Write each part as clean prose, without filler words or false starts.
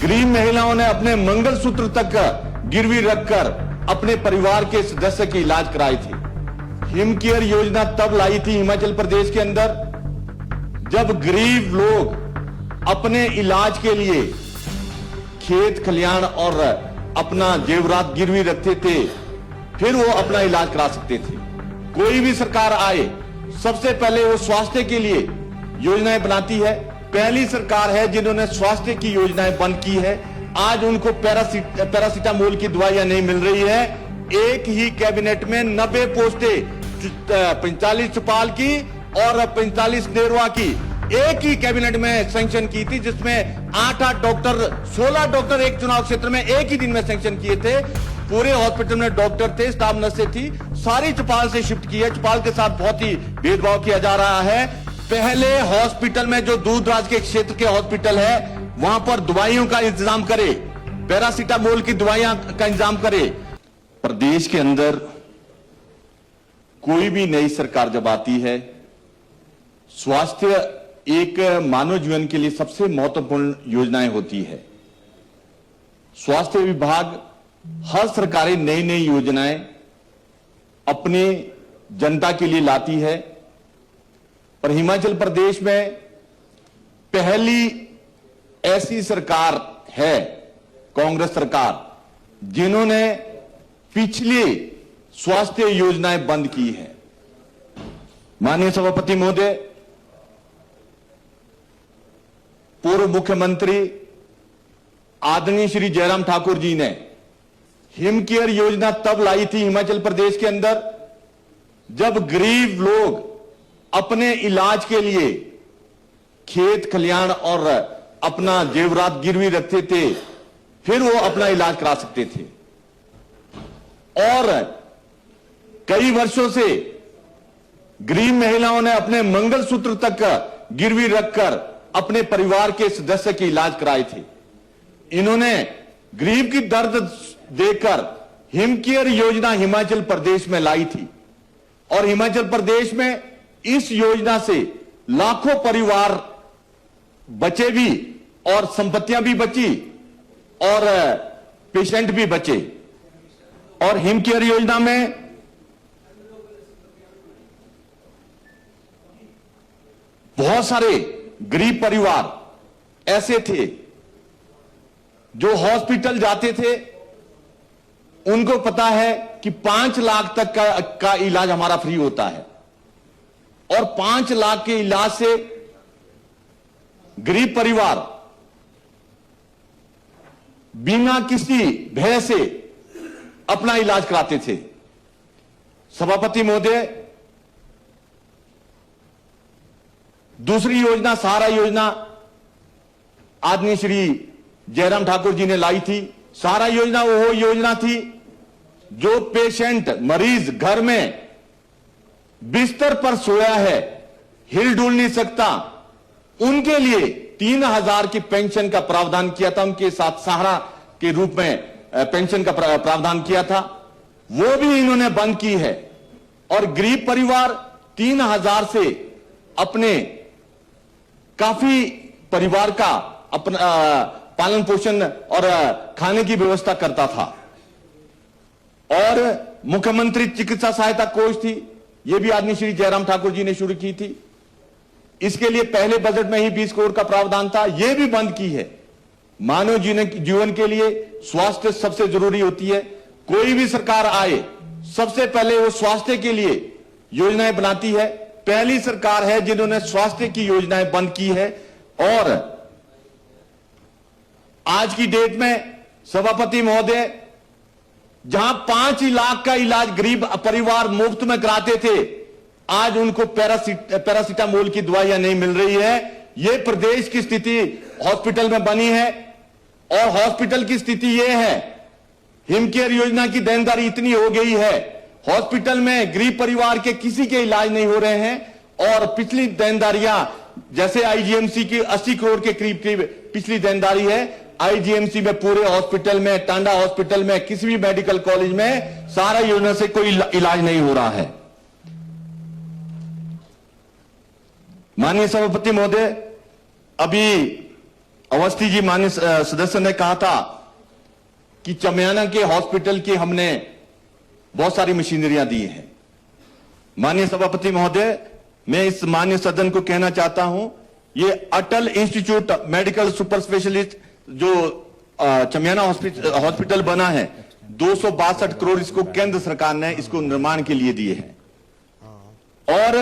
गरीब महिलाओं ने अपने मंगलसूत्र तक गिरवी रखकर अपने परिवार के सदस्य की इलाज कराई थी। हिम केयर योजना तब लाई थी हिमाचल प्रदेश के अंदर जब गरीब लोग अपने इलाज के लिए खेत खलियान और अपना जेवरात गिरवी रखते थे, फिर वो अपना इलाज करा सकते थे। कोई भी सरकार आए सबसे पहले वो स्वास्थ्य के लिए योजनाएं बनाती है। पहली सरकार है जिन्होंने स्वास्थ्य की योजनाएं बंद की है। आज उनको पैरासीटामोल की दवाइयां नहीं मिल रही है। एक ही कैबिनेट में 90 पोस्टें 45 चौपाल की और 45 नेरवा की एक ही कैबिनेट में सैंक्शन की थी, जिसमें 8 डॉक्टर 16 डॉक्टर एक चुनाव क्षेत्र में एक ही दिन में सैंक्शन किए थे। पूरे हॉस्पिटल में डॉक्टर थे, स्टाफ नर्सें थी, सारी चौपाल से शिफ्ट की है। चौपाल के साथ बहुत ही भेदभाव किया जा रहा है। पहले हॉस्पिटल में जो दूर दराज के क्षेत्र के हॉस्पिटल है वहां पर दवाइयों का इंतजाम करे, पैरासीटामोल की दवाइयां का इंतजाम करे। प्रदेश के अंदर कोई भी नई सरकार जब आती है, स्वास्थ्य एक मानव जीवन के लिए सबसे महत्वपूर्ण योजनाएं होती है। स्वास्थ्य विभाग हर सरकारें नई नई योजनाएं अपने जनता के लिए लाती है, पर हिमाचल प्रदेश में पहली ऐसी सरकार है, कांग्रेस सरकार, जिन्होंने पिछली स्वास्थ्य योजनाएं बंद की है। माननीय सभापति महोदय, पूर्व मुख्यमंत्री आदरणीय श्री जयराम ठाकुर जी ने हिम केयर योजना तब लाई थी हिमाचल प्रदेश के अंदर जब गरीब लोग अपने इलाज के लिए खेत खलियान और अपना जेवरात गिरवी रखते थे, फिर वो अपना इलाज करा सकते थे। और कई वर्षों से गरीब महिलाओं ने अपने मंगलसूत्र तक गिरवी रखकर अपने परिवार के सदस्य की इलाज कराए थे। इन्होंने गरीब की दर्द देखकर हिम केयर योजना हिमाचल प्रदेश में लाई थी और हिमाचल प्रदेश में इस योजना से लाखों परिवार बचे भी और संपत्तियां भी बची और पेशेंट भी बचे। और हिम केयर योजना में बहुत सारे गरीब परिवार ऐसे थे जो हॉस्पिटल जाते थे, उनको पता है कि 5 लाख तक का इलाज हमारा फ्री होता है और 5 लाख के इलाज से गरीब परिवार बिना किसी भय से अपना इलाज कराते थे। सभापति महोदय, दूसरी योजना सहारा योजना आदरणीय श्री जयराम ठाकुर जी ने लाई थी। सहारा योजना वो योजना थी जो पेशेंट मरीज घर में बिस्तर पर सोया है, हिल डुल नहीं सकता, उनके लिए 3,000 की पेंशन का प्रावधान किया था। उनके साथ सहारा के रूप में पेंशन का प्रावधान किया था, वो भी इन्होंने बंद की है। और गरीब परिवार 3,000 से अपने काफी परिवार का अपना पालन पोषण और खाने की व्यवस्था करता था। और मुख्यमंत्री चिकित्सा सहायता कोष थी, यह भी आदरणीय श्री जयराम ठाकुर जी ने शुरू की थी। इसके लिए पहले बजट में ही 20 करोड़ का प्रावधान था, यह भी बंद की है। मानव जीवन के लिए स्वास्थ्य सबसे जरूरी होती है। कोई भी सरकार आए सबसे पहले वो स्वास्थ्य के लिए योजनाएं बनाती है। पहली सरकार है जिन्होंने स्वास्थ्य की योजनाएं बंद की है। और आज की डेट में सभापति महोदय, जहां 5 लाख का इलाज गरीब परिवार मुफ्त में कराते थे, आज उनको पैरासीटामोल की दवाइयां नहीं मिल रही है। यह प्रदेश की स्थिति हॉस्पिटल में बनी है। और हॉस्पिटल की स्थिति यह है, हिम केयर योजना की देनदारी इतनी हो गई है, हॉस्पिटल में गरीब परिवार के किसी के इलाज नहीं हो रहे हैं। और पिछली देनदारियां जैसे आईजीएमसी की 80 करोड़ के करीब पिछली देनदारी है। आईजीएमसी में, पूरे हॉस्पिटल में, टांडा हॉस्पिटल में, किसी भी मेडिकल कॉलेज में सहारा योजना से कोई इलाज नहीं हो रहा है। माननीय सभापति महोदय, अभी अवस्थी जी माननीय सदस्य ने कहा था कि चमियाना के हॉस्पिटल की हमने बहुत सारी मशीनरियां दी हैं। माननीय सभापति महोदय, मैं इस माननीय सदन को कहना चाहता हूं, ये अटल इंस्टीट्यूट मेडिकल सुपर स्पेशलिस्ट जो चमियाना हॉस्पिटल बना है, 262 करोड़ इसको केंद्र सरकार ने इसको निर्माण के लिए दिए हैं। और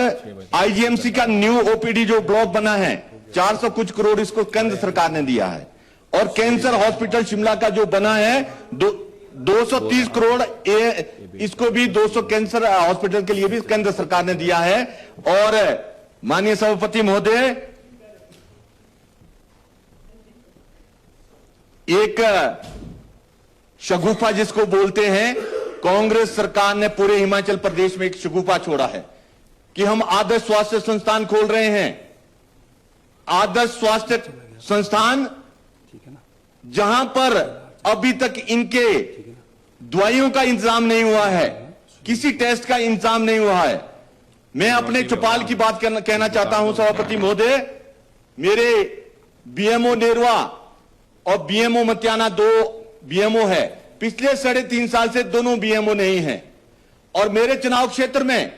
आईजीएमसी का न्यू ओपीडी जो ब्लॉक बना है, 400 कुछ करोड़ इसको केंद्र सरकार ने दिया है। और कैंसर हॉस्पिटल शिमला का जो बना है 230 करोड़, इसको भी 200 कैंसर हॉस्पिटल के लिए भी केंद्र सरकार ने दिया है। और माननीय सभापति महोदय, एक शगुफा जिसको बोलते हैं, कांग्रेस सरकार ने पूरे हिमाचल प्रदेश में एक शगुफा छोड़ा है कि हम आदर्श स्वास्थ्य संस्थान खोल रहे हैं। आदर्श स्वास्थ्य संस्थान जहां पर अभी तक इनके दवाइयों का इंतजाम नहीं हुआ है, किसी टेस्ट का इंतजाम नहीं हुआ है। मैं अपने चौपाल की बात कहना चाहता हूं सभापति महोदय, मेरे बीएमओ नेरवा और बीएमओ मतियाना 2 बीएमओ है, पिछले 3.5 साल से दोनों बीएमओ नहीं है। और मेरे चुनाव क्षेत्र में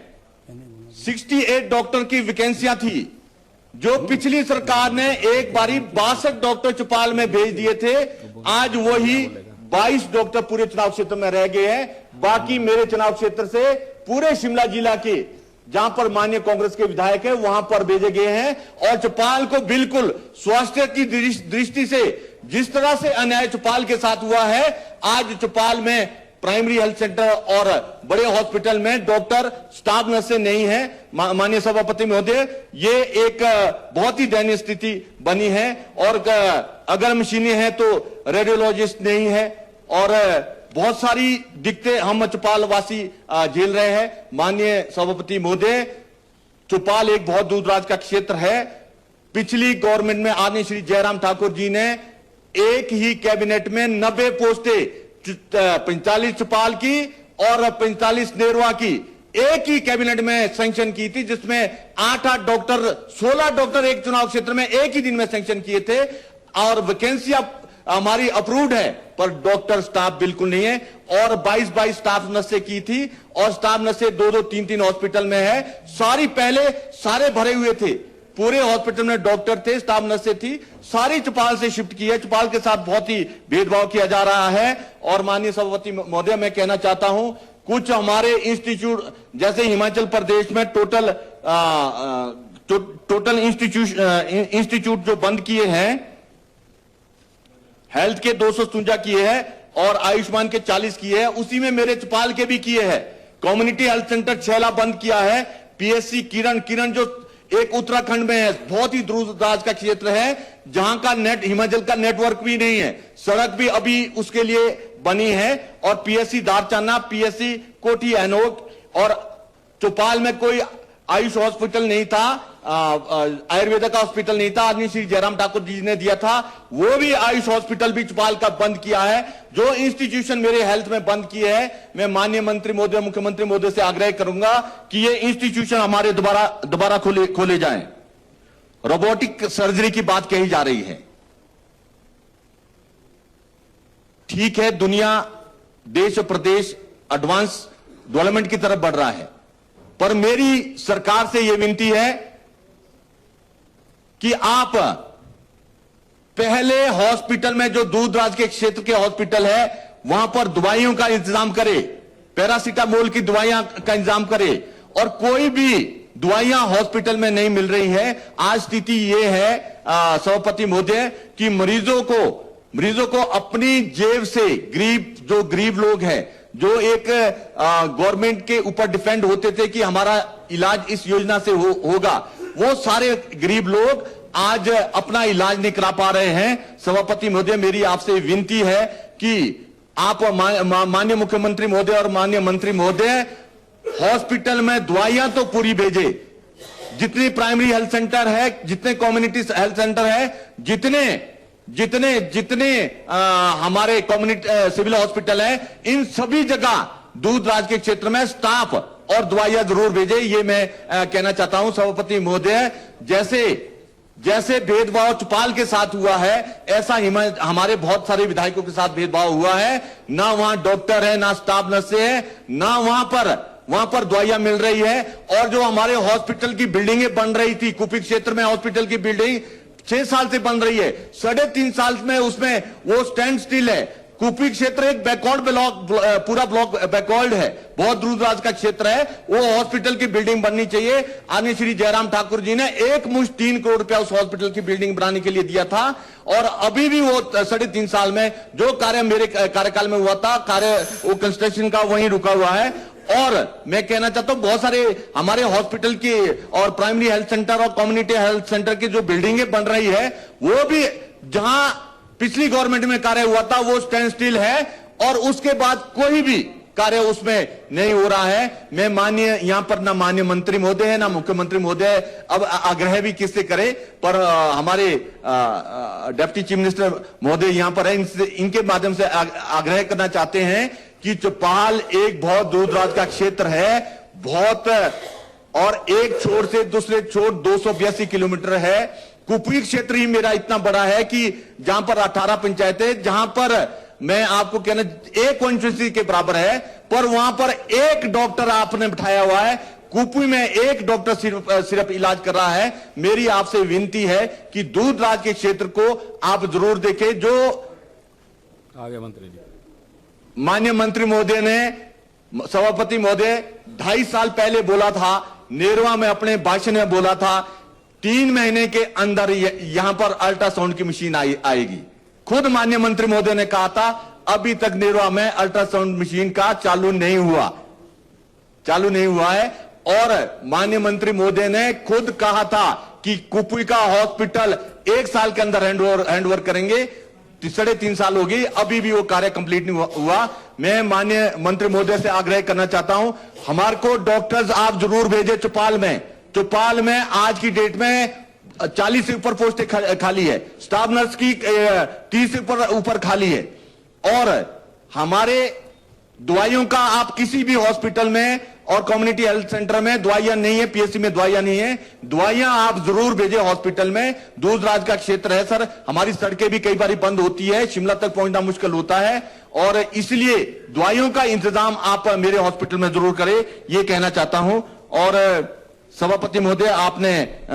68 डॉक्टर की वैकेंसियां थी, जो पिछली सरकार ने एक बारी 62 डॉक्टर चौपाल में भेज दिए थे। आज वही 22 डॉक्टर पूरे चुनाव क्षेत्र में रह गए हैं। बाकी मेरे चुनाव क्षेत्र से पूरे शिमला जिला के जहां पर माननीय कांग्रेस के विधायक है वहां पर भेजे गए हैं। और चौपाल को बिल्कुल स्वास्थ्य की दृष्टि से जिस तरह से अन्याय चौपाल के साथ हुआ है, आज चौपाल में प्राइमरी हेल्थ सेंटर और बड़े हॉस्पिटल में डॉक्टर, स्टाफ नर्सें नहीं है। माननीय सभापति महोदय, ये एक बहुत ही दयनीय स्थिति बनी है। और अगर मशीनें हैं तो रेडियोलॉजिस्ट नहीं है और बहुत सारी दिक्कतें हम चौपाल वासी झेल रहे हैं। माननीय सभापति महोदय, चौपाल एक बहुत दूरदराज का क्षेत्र है। पिछली गवर्नमेंट में आदरणीय श्री जयराम ठाकुर जी ने एक ही कैबिनेट में 90 पोस्टें, 45 चौपाल की और 45 नेरवा की एक ही कैबिनेट में सैंक्शन की थी, जिसमें 8 डॉक्टर, 16 डॉक्टर एक चुनाव क्षेत्र में एक ही दिन में सैंक्शन किए थे। और वैकेंसियां हमारी अप्रूव्ड है पर डॉक्टर स्टाफ बिल्कुल नहीं है। और 22 स्टाफ नर्सें की थी और स्टाफ नर्सें 2-2, 3-3 हॉस्पिटल में है। सारी पहले सारे भरे हुए थे, पूरे हॉस्पिटल में डॉक्टर थे, स्टाफ नर्सें थी, सारी चौपाल से शिफ्ट की है। चौपाल के साथ बहुत ही भेदभाव किया जा रहा है। और माननीय सभापति महोदय, मैं कहना चाहता हूं, कुछ हमारे इंस्टीट्यूट जैसे हिमाचल प्रदेश में टोटल इंस्टीट्यूट जो बंद किए हैं, हेल्थ के 257 किए हैं और आयुष्मान के 40 किए हैं, उसी में मेरे चौपाल के भी किए हैं। कम्युनिटी हेल्थ सेंटर छैला बंद किया है। पीएससी किरण जो एक उत्तराखंड में है, बहुत ही दूरदराज का क्षेत्र है, जहां का हिमाचल का नेटवर्क भी नहीं है, सड़क भी अभी उसके लिए बनी है। और पीएससी दारचाना, पीएससी कोठी एनोक, और चौपाल में कोई आयुष हॉस्पिटल नहीं था, आयुर्वेदा का हॉस्पिटल नहीं था, आदरणीय श्री जयराम ठाकुर जी ने दिया था, वो भी आयुष हॉस्पिटल भी चौपाल का बंद किया है। जो इंस्टीट्यूशन मेरे हेल्थ में बंद किए हैं, मैं माननीय मंत्री महोदय, मुख्यमंत्री महोदय से आग्रह करूंगा कि ये इंस्टीट्यूशन हमारे दोबारा खोले जाएं। रोबोटिक सर्जरी की बात कही जा रही है, ठीक है, दुनिया, देश और प्रदेश एडवांस डेवलपमेंट की तरफ बढ़ रहा है, पर मेरी सरकार से यह विनती है कि आप पहले हॉस्पिटल में, जो दूरदराज के क्षेत्र के हॉस्पिटल है, वहां पर दवाइयों का इंतजाम करें, पैरासीटामोल की दवाइयां का इंतजाम करें। और कोई भी दवाइयां हॉस्पिटल में नहीं मिल रही है। आज स्थिति यह है सभापति महोदय कि मरीजों को अपनी जेब से, जो गरीब लोग हैं, जो एक गवर्नमेंट के ऊपर डिपेंड होते थे कि हमारा इलाज इस योजना से होगा, वो सारे गरीब लोग आज अपना इलाज नहीं करा पा रहे हैं। सभापति महोदय, मेरी आपसे विनती है कि आप माननीय मुख्यमंत्री महोदय और माननीय मंत्री महोदय, हॉस्पिटल में दवाइयां तो पूरी भेजे। जितने प्राइमरी हेल्थ सेंटर है, जितने कम्युनिटी हेल्थ सेंटर है, जितने हमारे कम्युनिटी सिविल हॉस्पिटल है, इन सभी जगह दूरदराज के क्षेत्र में स्टाफ और दवाइयां जरूर भेजे। ये मैं कहना चाहता हूं सभापति महोदय। जैसे जैसे भेदभाव चौपाल के साथ हुआ है, ऐसा हमारे बहुत सारे विधायकों के साथ भेदभाव हुआ है। ना वहां डॉक्टर है, ना स्टाफ नर्सें है, ना वहां पर दवाइयां मिल रही है। और जो हमारे हॉस्पिटल की बिल्डिंगें बन रही थी, कुपी क्षेत्र में हॉस्पिटल की बिल्डिंग 6 साल से बन रही है, 3.5 साल में उसमें वो स्टैंड स्टिल है। कुपी क्षेत्र एक बैकवर्ड ब्लॉक, पूरा ब्लॉक बैकवर्ड है, बहुत दूर दराज का क्षेत्र है। वो हॉस्पिटल की बिल्डिंग बननी चाहिए। आदरणीय श्री जयराम ठाकुर जी ने एक मुश्त 3 करोड़ रुपया उस हॉस्पिटल की बिल्डिंग बनाने के लिए दिया था। और अभी भी वो 3.5 साल में जो कार्य मेरे कार्यकाल में हुआ था, वो कंस्ट्रक्शन का वहीं रुका हुआ है। और मैं कहना चाहता हूं, बहुत सारे हमारे हॉस्पिटल की और प्राइमरी हेल्थ सेंटर और कम्युनिटी हेल्थ सेंटर की जो बिल्डिंगें बन रही है, वो भी जहां पिछली गवर्नमेंट में कार्य हुआ था वो स्टैंड स्टिल है, और उसके बाद कोई भी कार्य उसमें नहीं हो रहा है। मैं माननीय यहां पर ना माननीय मंत्री महोदय है, ना मुख्यमंत्री महोदय, अब आग्रह भी किससे करे, पर हमारे डिप्टी चीफ मिनिस्टर महोदय यहां पर है, इनके माध्यम से आग्रह करना चाहते हैं कि चौपाल एक बहुत दूर दराज का क्षेत्र है, बहुत, और एक छोर से दूसरे छोर 282 किलोमीटर है। कुपी क्षेत्र ही मेरा इतना बड़ा है कि जहां पर 18 पंचायतें, जहां पर मैं आपको कहना एक कॉन्स्टिट्यूंसी के बराबर है, पर वहां पर एक डॉक्टर आपने बिठाया हुआ है। कुपी में एक डॉक्टर सिर्फ इलाज कर रहा है। मेरी आपसे विनती है कि दूर दराज के क्षेत्र को आप जरूर देखें। जो आगे मंत्री जी, माननीय मंत्री महोदय ने, सभापति महोदय 2.5 साल पहले बोला था, नेरवा में अपने भाषण में बोला था 3 महीने के अंदर यहां पर अल्ट्रासाउंड की मशीन आएगी। खुद माननीय मंत्री महोदय ने कहा था, अभी तक नेरवा में अल्ट्रासाउंड मशीन का चालू नहीं हुआ है। और माननीय मंत्री महोदय ने खुद कहा था कि कुपी का हॉस्पिटल 1 साल के अंदर हैंडओवर करेंगे। 3.5 साल हो गई, अभी भी वो कार्य कंप्लीट नहीं हुआ। मैं माननीय मंत्री महोदय से आग्रह करना चाहता हूं, हमारे को डॉक्टर्स आप जरूर भेजे चौपाल में आज की डेट में 40 से ऊपर पोस्टें खाली है, स्टाफ नर्स की 30 से ऊपर खाली है। और हमारे दवाइयों का आप किसी भी हॉस्पिटल में और कम्युनिटी हेल्थ सेंटर में दवाइयां नहीं है, पीएचसी में दवाइयां नहीं है, दवाइयां आप जरूर भेजें हॉस्पिटल में। दूर दराज का क्षेत्र है सर, हमारी सड़कें भी कई बार बंद होती है, शिमला तक पहुंचना मुश्किल होता है, और इसलिए दवाइयों का इंतजाम आप मेरे हॉस्पिटल में जरूर करें, ये कहना चाहता हूं। और सभापति महोदय, आपने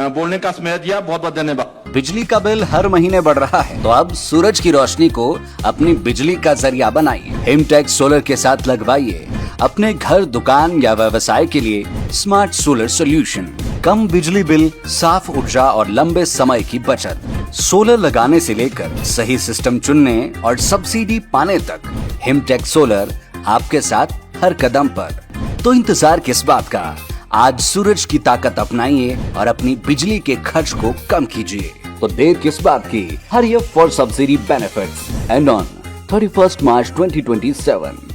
बोलने का समय दिया, बहुत बहुत धन्यवाद। बिजली का बिल हर महीने बढ़ रहा है, तो अब सूरज की रोशनी को अपनी बिजली का जरिया बनाइए। हिमटेक्स सोलर के साथ लगवाइए अपने घर, दुकान या व्यवसाय के लिए स्मार्ट सोलर सॉल्यूशन। कम बिजली बिल, साफ ऊर्जा और लंबे समय की बचत। सोलर लगाने से लेकर सही सिस्टम चुनने और सब्सिडी पाने तक, हिमटेक्स सोलर आपके साथ हर कदम पर। तो इंतजार किस बात का, आज सूरज की ताकत अपनाइए और अपनी बिजली के खर्च को कम कीजिए। तो देर किस बात की, hurry up for subsidy benefits and on 31 March 2027।